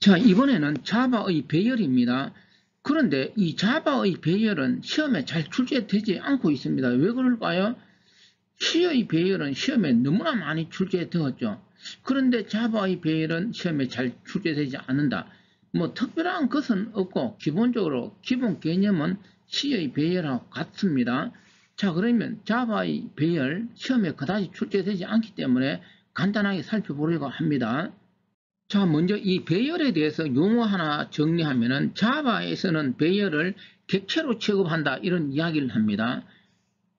자, 이번에는 자바의 배열입니다. 그런데 이 자바의 배열은 시험에 잘 출제되지 않고 있습니다. 왜 그럴까요? C의 배열은 시험에 너무나 많이 출제되었죠. 그런데 자바의 배열은 시험에 잘 출제되지 않는다. 뭐 특별한 것은 없고 기본적으로 기본 개념은 C의 배열하고 같습니다. 자, 그러면 자바의 배열 시험에 그다지 출제되지 않기 때문에 간단하게 살펴보려고 합니다. 자, 먼저 이 배열에 대해서 용어 하나 정리하면은 자바에서는 배열을 객체로 취급한다 이런 이야기를 합니다.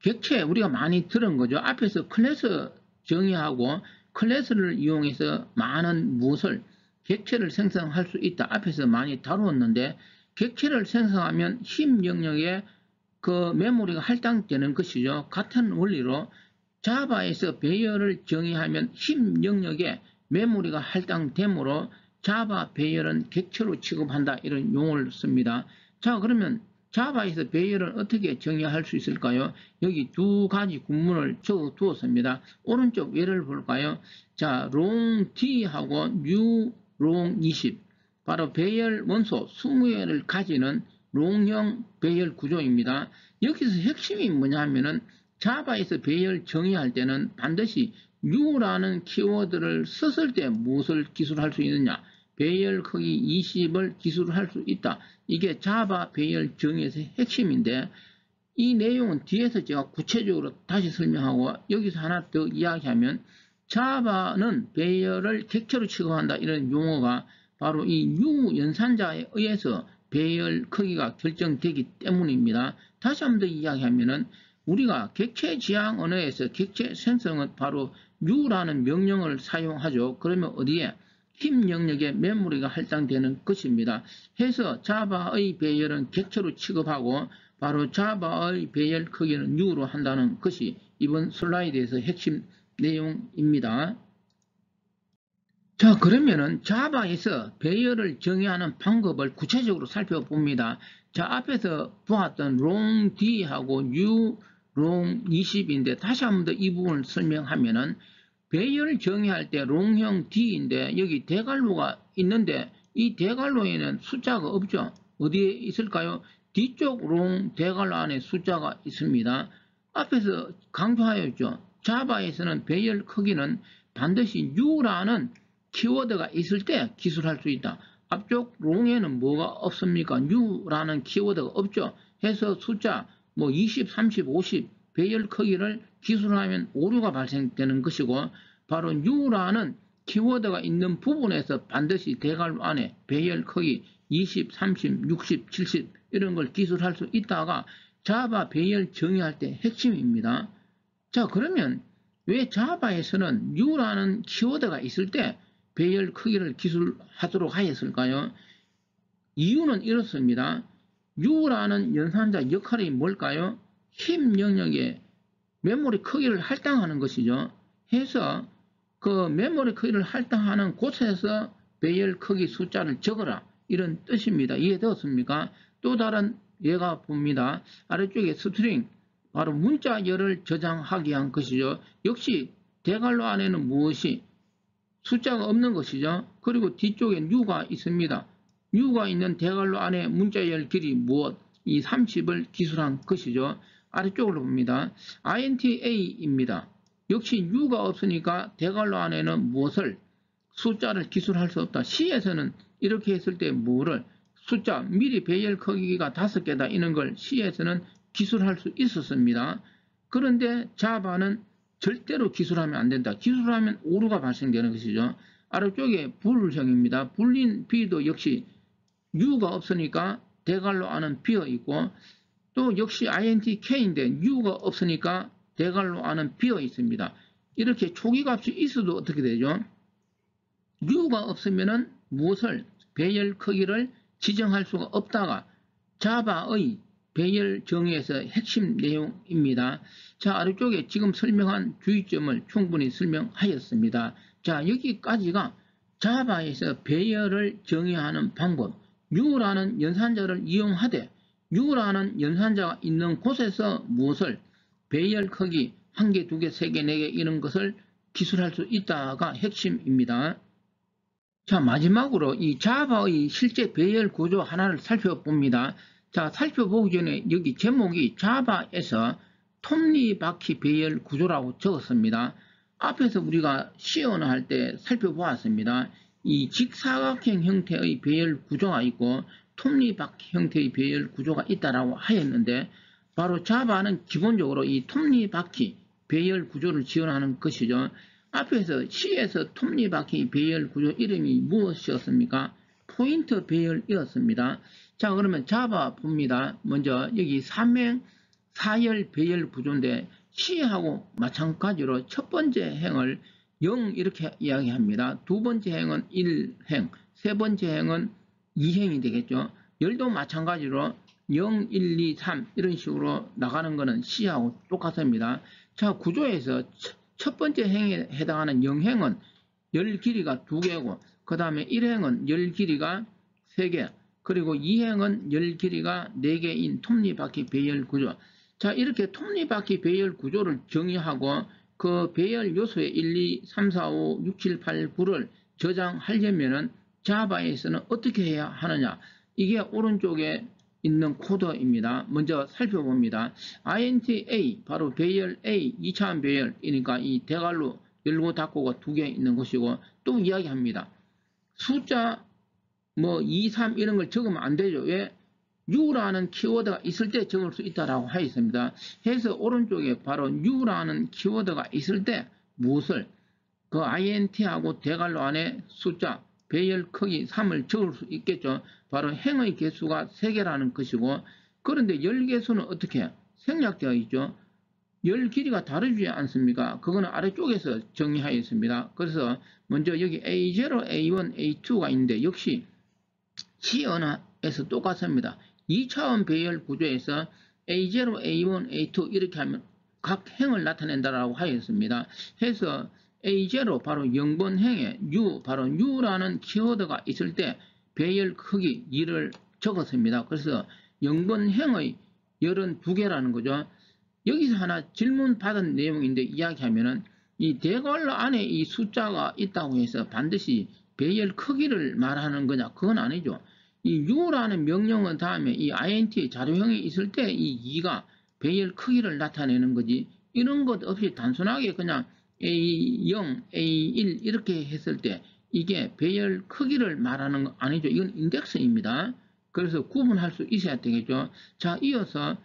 객체 우리가 많이 들은 거죠. 앞에서 클래스 정의하고 클래스를 이용해서 많은 무엇을 객체를 생성할 수 있다. 앞에서 많이 다루었는데 객체를 생성하면 힘 영역에 그 메모리가 할당되는 것이죠. 같은 원리로 자바에서 배열을 정의하면 힘 영역에 메모리가 할당되므로 자바 배열은 객체로 취급한다 이런 용어를 씁니다. 자, 그러면 자바에서 배열을 어떻게 정의할 수 있을까요? 여기 두 가지 구문을 적어 두었습니다. 오른쪽 예를 볼까요? 자, 롱 D하고 new 롱 20 바로 배열 원소 20개를 가지는 롱형 배열 구조입니다. 여기서 핵심이 뭐냐 하면은 자바에서 배열 정의할 때는 반드시 new라는 키워드를 썼을 때 무엇을 기술할 수 있느냐? 배열 크기 20을 기술할 수 있다. 이게 자바 배열 정의에서의 핵심인데 이 내용은 뒤에서 제가 구체적으로 다시 설명하고 여기서 하나 더 이야기하면 자바는 배열을 객체로 취급한다 이런 용어가 바로 이 new 연산자에 의해서 배열 크기가 결정되기 때문입니다. 다시 한번 더 이야기하면은 우리가 객체 지향 언어에서 객체 생성은 바로 new라는 명령을 사용하죠. 그러면 어디에? 힘 영역에 메모리가 할당되는 것입니다. 해서 자바의 배열은 객체로 취급하고 바로 자바의 배열 크기는 new로 한다는 것이 이번 슬라이드에서 핵심 내용입니다. 자, 그러면은 자바에서 배열을 정의하는 방법을 구체적으로 살펴봅니다. 자, 앞에서 보았던 롱 D하고 new 롱 20인데 다시 한번 더 이 부분을 설명하면은 배열 정의할 때 롱형 D인데 여기 대괄호가 있는데 이 대괄호에는 숫자가 없죠. 어디에 있을까요? 뒤쪽 롱 대괄호 안에 숫자가 있습니다. 앞에서 강조하였죠. 자바에서는 배열 크기는 반드시 new라는 키워드가 있을 때 기술할 수 있다. 앞쪽 롱에는 뭐가 없습니까? new라는 키워드가 없죠. 해서 숫자 뭐 20, 30, 50 배열 크기를 기술하면 오류가 발생되는 것이고 바로 new라는 키워드가 있는 부분에서 반드시 대괄호 안에 배열 크기 20, 30, 60, 70 이런 걸 기술할 수 있다가 자바 배열 정의할 때 핵심입니다. 자, 그러면 왜 자바에서는 new라는 키워드가 있을 때 배열 크기를 기술하도록 하였을까요? 이유는 이렇습니다. new라는 연산자 역할이 뭘까요? 힘 영역에 메모리 크기를 할당하는 것이죠. 해서 그 메모리 크기를 할당하는 곳에서 배열 크기 숫자를 적어라 이런 뜻입니다. 이해되었습니까? 또 다른 예가 봅니다. 아래쪽에 스트링 바로 문자열을 저장하기 위한 것이죠. 역시 대괄호 안에는 무엇이 숫자가 없는 것이죠. 그리고 뒤쪽에 new가 있습니다. new가 있는 대괄호 안에 문자열 길이 무엇? 이 30을 기술한 것이죠. 아래쪽으로 봅니다. INTA입니다. 역시 new가 없으니까 대괄호 안에는 무엇을? 숫자를 기술할 수 없다. C에서는 이렇게 했을 때 뭐를? 숫자, 미리 배열 크기가 5개다 이런 걸 C에서는 기술할 수 있었습니다. 그런데 자바는 절대로 기술하면 안 된다. 기술하면 오류가 발생되는 것이죠. 아래쪽에 불형입니다. 불린 B도 역시 new가 없으니까 대괄호 안은 비어 있고 또 역시 INTK인데 new가 없으니까 대괄호 안은 비어 있습니다. 이렇게 초기값이 있어도 어떻게 되죠? new가 없으면은 무엇을? 배열 크기를 지정할 수가 없다가 자바의 배열 정의에서 핵심 내용입니다. 자, 아래쪽에 지금 설명한 주의점을 충분히 설명하였습니다. 자, 여기까지가 자바에서 배열을 정의하는 방법, new라는 연산자를 이용하되 new라는 연산자가 있는 곳에서 무엇을? 배열 크기 1개, 2개, 3개, 4개 이런 것을 기술할 수 있다가 핵심입니다. 자, 마지막으로 이 자바의 실제 배열 구조 하나를 살펴봅니다. 자, 살펴보기 전에 여기 제목이 자바에서 톱니바퀴 배열 구조라고 적었습니다. 앞에서 우리가 시연을 할 때 살펴보았습니다. 이 직사각형 형태의 배열 구조가 있고 톱니바퀴 형태의 배열 구조가 있다라고 하였는데, 바로 자바는 기본적으로 이 톱니바퀴 배열 구조를 지원하는 것이죠. 앞에서 C에서 톱니바퀴 배열 구조 이름이 무엇이었습니까? 포인트 배열이었습니다. 자, 그러면 잡아 봅니다. 먼저 여기 3행 4열 배열 구조인데 C하고 마찬가지로 첫 번째 행을 0 이렇게 이야기합니다. 두 번째 행은 1행, 세 번째 행은 2행이 되겠죠. 열도 마찬가지로 0, 1, 2, 3 이런 식으로 나가는 것은 C하고 똑같습니다. 자, 구조에서 첫 번째 행에 해당하는 0행은 열 길이가 2개고, 그 다음에 1행은 열 길이가 3개, 그리고 2행은 열 길이가 4개인 톱니바퀴 배열 구조. 자, 이렇게 톱니바퀴 배열 구조를 정의하고 그 배열 요소의 1, 2, 3, 4, 5, 6, 7, 8, 9를 저장하려면은 자바에서는 어떻게 해야 하느냐? 이게 오른쪽에 있는 코드입니다. 먼저 살펴봅니다. INTA 바로 배열 A 2차원 배열이니까 이 대괄호 열고 닫고가 2개 있는 것이고, 또 이야기합니다. 숫자 뭐 2, 3 이런 걸 적으면 안 되죠. 왜? U라는 키워드가 있을 때 적을 수 있다라고 하였습니다. 해서 오른쪽에 바로 U라는 키워드가 있을 때 무엇을 그 INT하고 대괄호 안에 숫자 배열 크기 3을 적을 수 있겠죠. 바로 행의 개수가 3개라는 것이고, 그런데 열 개수는 어떻게 생략되어 있죠. 열 길이가 다르지 않습니까? 그거는 아래쪽에서 정의하였습니다. 그래서 먼저 여기 A0, A1, A2가 있는데 역시 시언어에서 똑같습니다. 2차원 배열 구조에서 A0, A1, A2 이렇게 하면 각 행을 나타낸다라고 하였습니다. 해서 A0 바로 0번 행에 U 바로 U라는 키워드가 있을 때 배열 크기 2를 적었습니다. 그래서 0번 행의 열은 2개라는 거죠. 여기서 하나 질문 받은 내용인데 이야기하면은 이 대괄호 안에 이 숫자가 있다고 해서 반드시 배열 크기를 말하는 거냐? 그건 아니죠. 이 U라는 명령은 다음에 이 INT 자료형이 있을 때 이 2가 배열 크기를 나타내는 거지, 이런 것 없이 단순하게 그냥 A0, A1 이렇게 했을 때 이게 배열 크기를 말하는 거 아니죠. 이건 인덱스입니다. 그래서 구분할 수 있어야 되겠죠. 자, 이어서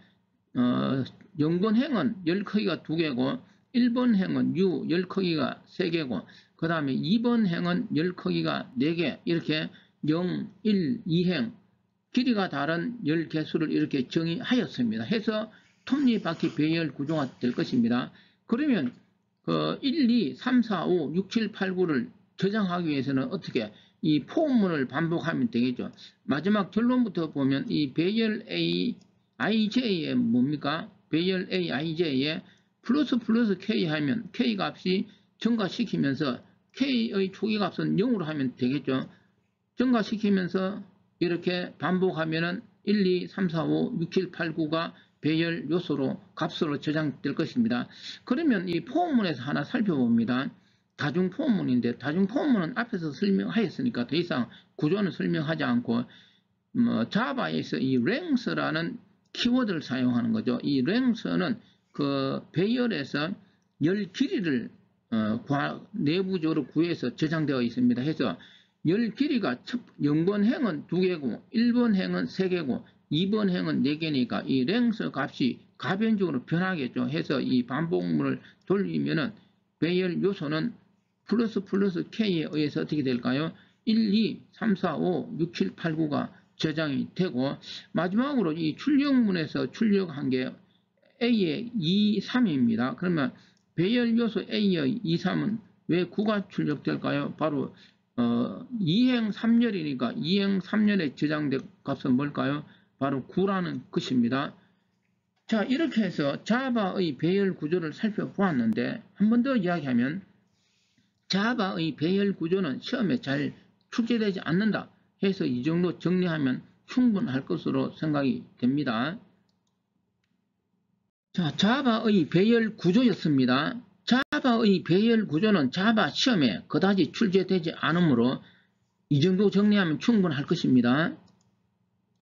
0번 행은 열 크기가 2개고 1번 행은 U 열 크기가 3개고, 그 다음에 2번 행은 열 크기가 4개, 이렇게 0, 1, 2행 길이가 다른 열 개수를 이렇게 정의하였습니다. 해서 톱니바퀴 배열 구조가 될 것입니다. 그러면 1, 2, 3, 4, 5, 6, 7, 8, 9를 저장하기 위해서는 어떻게 이 포문을 반복하면 되겠죠. 마지막 결론부터 보면 이 배열 A, IJ에 뭡니까? 배열 A, IJ에 플러스 K 하면 K 값이 증가시키면서 K의 초기 값은 0으로 하면 되겠죠. 증가시키면서 이렇게 반복하면은 1, 2, 3, 4, 5, 6, 7, 8, 9가 배열 요소로 값으로 저장될 것입니다. 그러면 이 포문에서 하나 살펴봅니다. 다중 포문인데, 다중 포문은 앞에서 설명하였으니까 더 이상 구조는 설명하지 않고 자바에서 이 length라는 키워드를 사용하는 거죠. 이 length는 그 배열에서 열 길이를 내부적으로 구해서 저장되어 있습니다. 해서 열 길이가 0번 행은 2개고 1번 행은 3개고 2번 행은 4개니까 이 length 값이 가변적으로 변하겠죠. 해서 이 반복문을 돌리면은 배열 요소는 플러스 K에 의해서 어떻게 될까요? 1, 2, 3, 4, 5, 6, 7, 8, 9가 저장이 되고, 마지막으로 이 출력문에서 출력한 게 A의 2, 3입니다. 그러면 배열 요소 A의 2, 3은 왜 9가 출력될까요? 바로 2행 3열이니까 2행 3열에 저장된 값은 뭘까요? 바로 9라는 것입니다. 자, 이렇게 해서 자바의 배열 구조를 살펴보았는데, 한 번 더 이야기하면 자바의 배열 구조는 시험에 잘 출제되지 않는다 해서 이 정도 정리하면 충분할 것으로 생각이 됩니다. 자, 자바의 배열 구조였습니다. 자바의 배열 구조는 자바 시험에 그다지 출제되지 않으므로 이 정도 정리하면 충분할 것입니다.